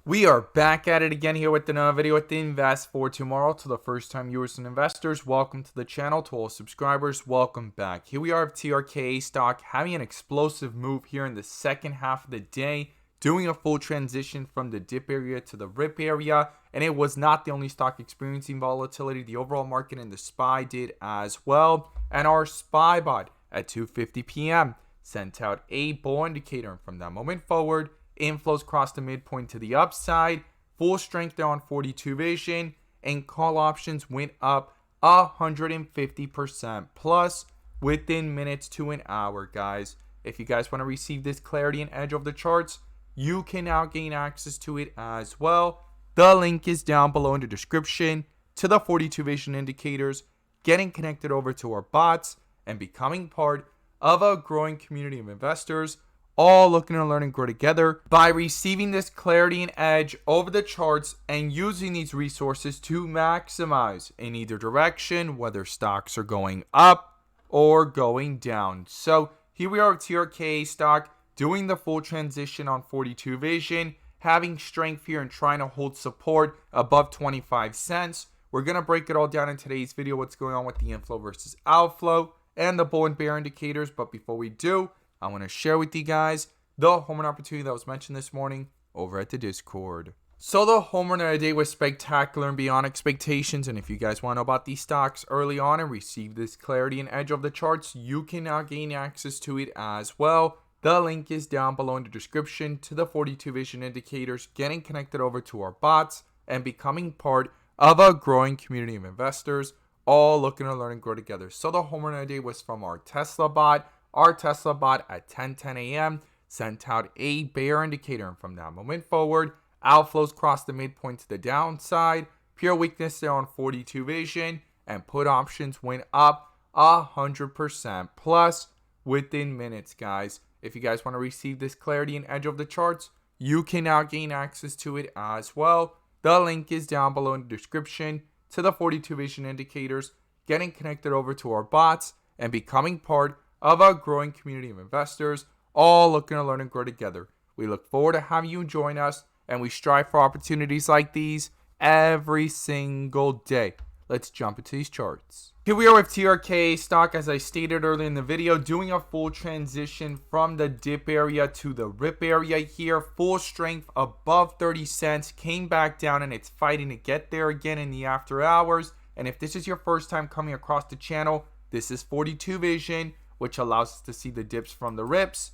We are back at it again here with another video with the Invest for Tomorrow. To the first time viewers and investors, welcome to the channel. To all subscribers, welcome back. Here we are with TRKA stock having an explosive move here in the second half of the day, doing a full transition from the dip area to the rip area. And it was not the only stock experiencing volatility. The overall market and the SPY did as well. And our SPY bot at 2:50 p.m. sent out a bull indicator. And from that moment forward, inflows crossed the midpoint to the upside, full strength there on 42 vision, and call options went up 150% plus within minutes to an hour, guys. If you guys want to receive this clarity and edge of the charts, you can now gain access to it as well. The link is down below in the description to the 42 vision indicators, getting connected over to our bots, and becoming part of a growing community of investors, all looking to learn and grow together by receiving this clarity and edge over the charts and using these resources to maximize in either direction, whether stocks are going up or going down. So here we are with TRKA stock doing the full transition on 42 vision, having strength here and trying to hold support above 25 cents. We're going to break it all down in today's video, what's going on with the inflow versus outflow and the bull and bear indicators. But before we do, I want to share with you guys the home run opportunity that was mentioned this morning over at the Discord. So the home run of the day was spectacular and beyond expectations. And if you guys want to know about these stocks early on and receive this clarity and edge of the charts, you can now gain access to it as well. The link is down below in the description to the 42 vision indicators, getting connected over to our bots and becoming part of a growing community of investors, all looking to learn and grow together. So the home run of the day was from our Tesla bot. Our Tesla bot at 10:10 a.m. sent out a bear indicator, and from that moment forward, outflows crossed the midpoint to the downside, pure weakness there on 42 vision, and put options went up 100% plus within minutes, guys. If you guys want to receive this clarity and edge of the charts, you can now gain access to it as well. The link is down below in the description to the 42 vision indicators, getting connected over to our bots and becoming part of a growing community of investors, all looking to learn and grow together. We look forward to having you join us, and we strive for opportunities like these every single day. Let's jump into these charts. Here we are with TRKA stock, as I stated earlier in the video, doing a full transition from the dip area to the rip area here. Full strength above 30 cents, came back down, and it's fighting to get there again in the after hours. And if this is your first time coming across the channel, this is 42 vision, which allows us to see the dips from the rips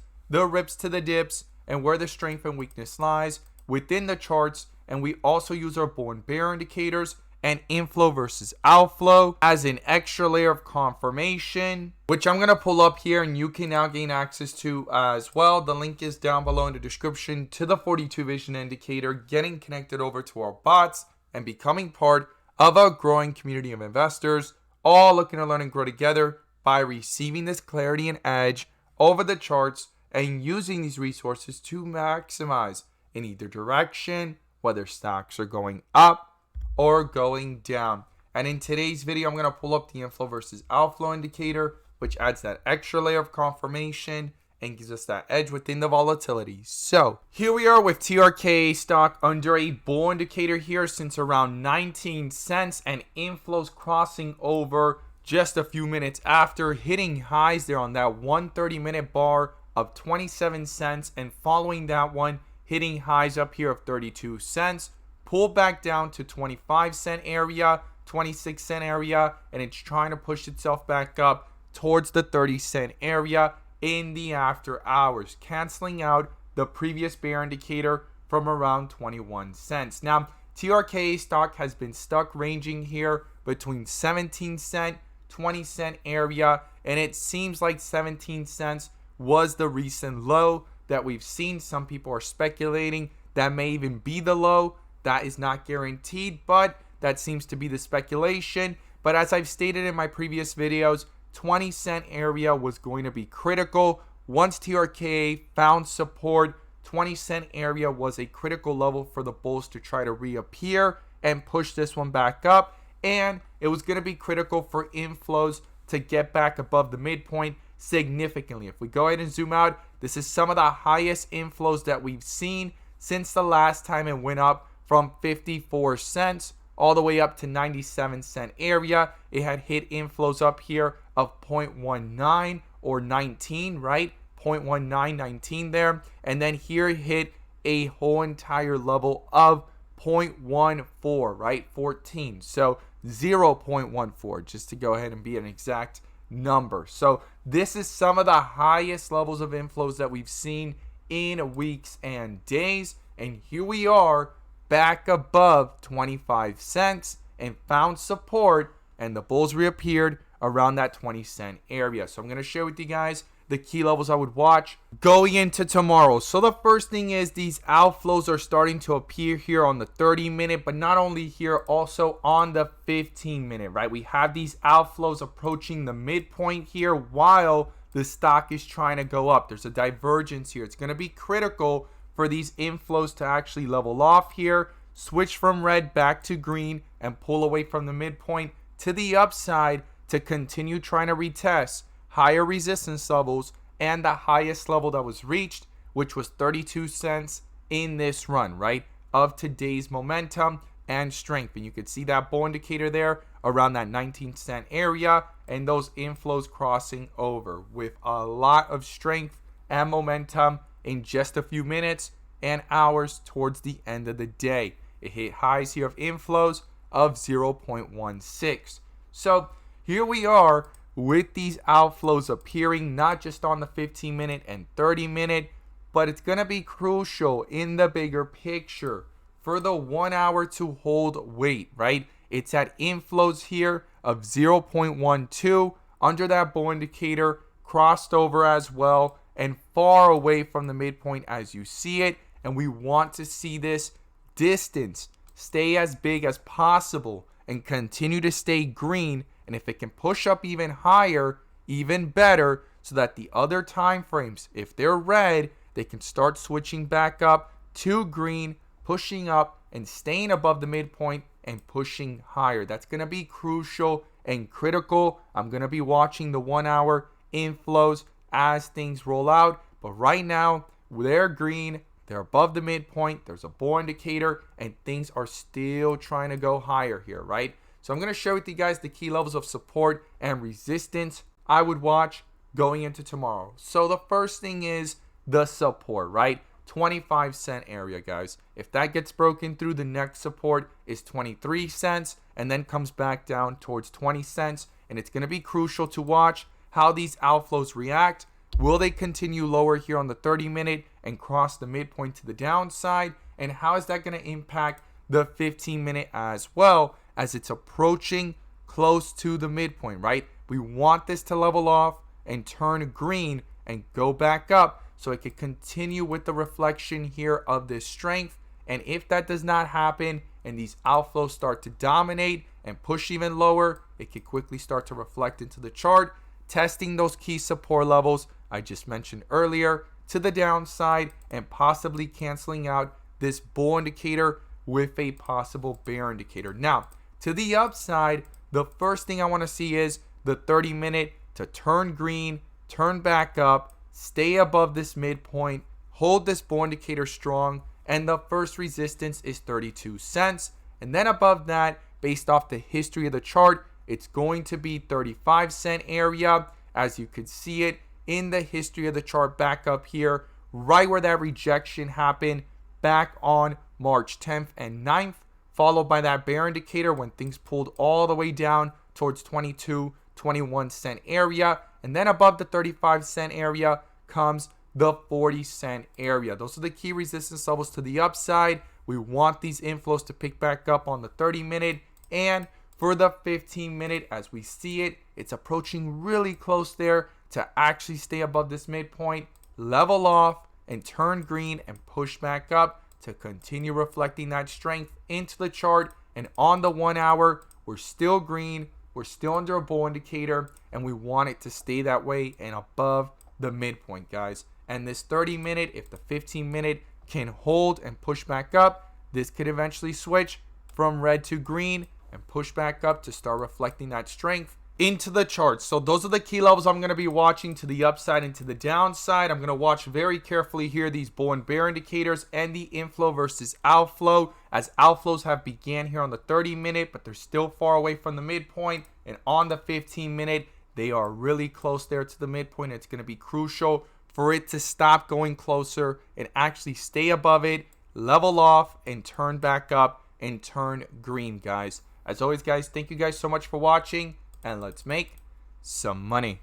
to the dips, and where the strength and weakness lies within the charts. And we also use our bull and bear indicators and inflow versus outflow as an extra layer of confirmation, which I'm going to pull up here and you can now gain access to as well. The link is down below in the description to the 42 vision indicator, getting connected over to our bots and becoming part of a growing community of investors, all looking to learn and grow together by receiving this clarity and edge over the charts and using these resources to maximize in either direction, whether stocks are going up or going down. And in today's video, I'm going to pull up the inflow versus outflow indicator, which adds that extra layer of confirmation and gives us that edge within the volatility. So here we are with TRKA stock under a bull indicator here since around 19 cents, and inflows crossing over just a few minutes after, hitting highs there on that 130-minute bar of 27 cents, and following that one, hitting highs up here of 32 cents, pulled back down to 25-cent area, 26-cent area, and it's trying to push itself back up towards the 30-cent area in the after hours, canceling out the previous bear indicator from around 21 cents. Now, TRKA stock has been stuck ranging here between 17 cent 20-cent area, and it seems like 17 cents was the recent low that we've seen. Some people are speculating that may even be the low. That is not guaranteed, but that seems to be the speculation. But as I've stated in my previous videos, 20-cent area was going to be critical. Once TRKA found support, 20-cent area was a critical level for the bulls to try to reappear and push this one back up. And it was going to be critical for inflows to get back above the midpoint significantly. If we go ahead and zoom out, this is some of the highest inflows that we've seen since the last time it went up from 54 cents all the way up to 97-cent area. It had hit inflows up here of 0.19 or 19, right? 0.19, 19 there. And then here it hit a whole entire level of 0.14, right? 14. So 0.14, just to go ahead and be an exact number. So this is some of the highest levels of inflows that we've seen in weeks and days. And here we are back above 25 cents and found support, and the bulls reappeared around that 20-cent area. So I'm going to share with you guys the key levels I would watch going into tomorrow. So the first thing is these outflows are starting to appear here on the 30-minute, but not only here, also on the 15-minute, right? We have these outflows approaching the midpoint here while the stock is trying to go up. There's a divergence here. It's going to be critical for these inflows to actually level off here, switch from red back to green, and pull away from the midpoint to the upside to continue trying to retest higher resistance levels and the highest level that was reached, which was 32 cents in this run, right, of today's momentum and strength. And you could see that bull indicator there around that 19-cent area, and those inflows crossing over with a lot of strength and momentum in just a few minutes and hours towards the end of the day. It hit highs here of inflows of 0.16. So here we are with these outflows appearing not just on the 15-minute and 30-minute, but it's going to be crucial in the bigger picture for the 1 hour to hold weight, right? It's at inflows here of 0.12 under that bull indicator, crossed over as well, and far away from the midpoint as you see it. And we want to see this distance stay as big as possible and continue to stay green. And if it can push up even higher, even better, so that the other time frames, if they're red, they can start switching back up to green, pushing up and staying above the midpoint and pushing higher. That's going to be crucial and critical. I'm going to be watching the 1 hour inflows as things roll out, but right now they're green, they're above the midpoint, there's a bull indicator, and things are still trying to go higher here, right? So I'm going to share with you guys the key levels of support and resistance I would watch going into tomorrow. So the first thing is the support, right? 25-cent area, guys. If that gets broken through, the next support is 23 cents and then comes back down towards 20 cents. And it's going to be crucial to watch how these outflows react. Will they continue lower here on the 30-minute and cross the midpoint to the downside? And how is that going to impact the 15-minute as well, as it's approaching close to the midpoint, right? We want this to level off and turn green and go back up so it can continue with the reflection here of this strength. And if that does not happen and these outflows start to dominate and push even lower, it could quickly start to reflect into the chart, testing those key support levels I just mentioned earlier to the downside and possibly canceling out this bull indicator with a possible bear indicator. Now, to the upside, the first thing I want to see is the 30-minute to turn green, turn back up, stay above this midpoint, hold this bull indicator strong, and the first resistance is 32 cents. And then above that, based off the history of the chart, it's going to be 35-cent area, as you could see it in the history of the chart back up here, right where that rejection happened back on March 10th and 9th, followed by that bear indicator when things pulled all the way down towards 22, 21-cent area. And then above the 35-cent area comes the 40-cent area. Those are the key resistance levels to the upside. We want these inflows to pick back up on the 30-minute. And for the 15-minute, as we see it, it's approaching really close there to actually stay above this midpoint, level off, and turn green and push back up to continue reflecting that strength into the chart. And on the 1 hour, we're still green, we're still under a bull indicator, and we want it to stay that way and above the midpoint, guys. And this 30-minute, if the 15-minute can hold and push back up, this could eventually switch from red to green and push back up to start reflecting that strength into the charts. So those are the key levels I'm going to be watching to the upside and to the downside. I'm going to watch very carefully here these bull and bear indicators and the inflow versus outflow, as outflows have began here on the 30-minute, but they're still far away from the midpoint. And on the 15-minute, they are really close there to the midpoint. It's going to be crucial for it to stop going closer and actually stay above it, level off, and turn back up and turn green, guys. As always, guys, thank you guys so much for watching, and let's make some money.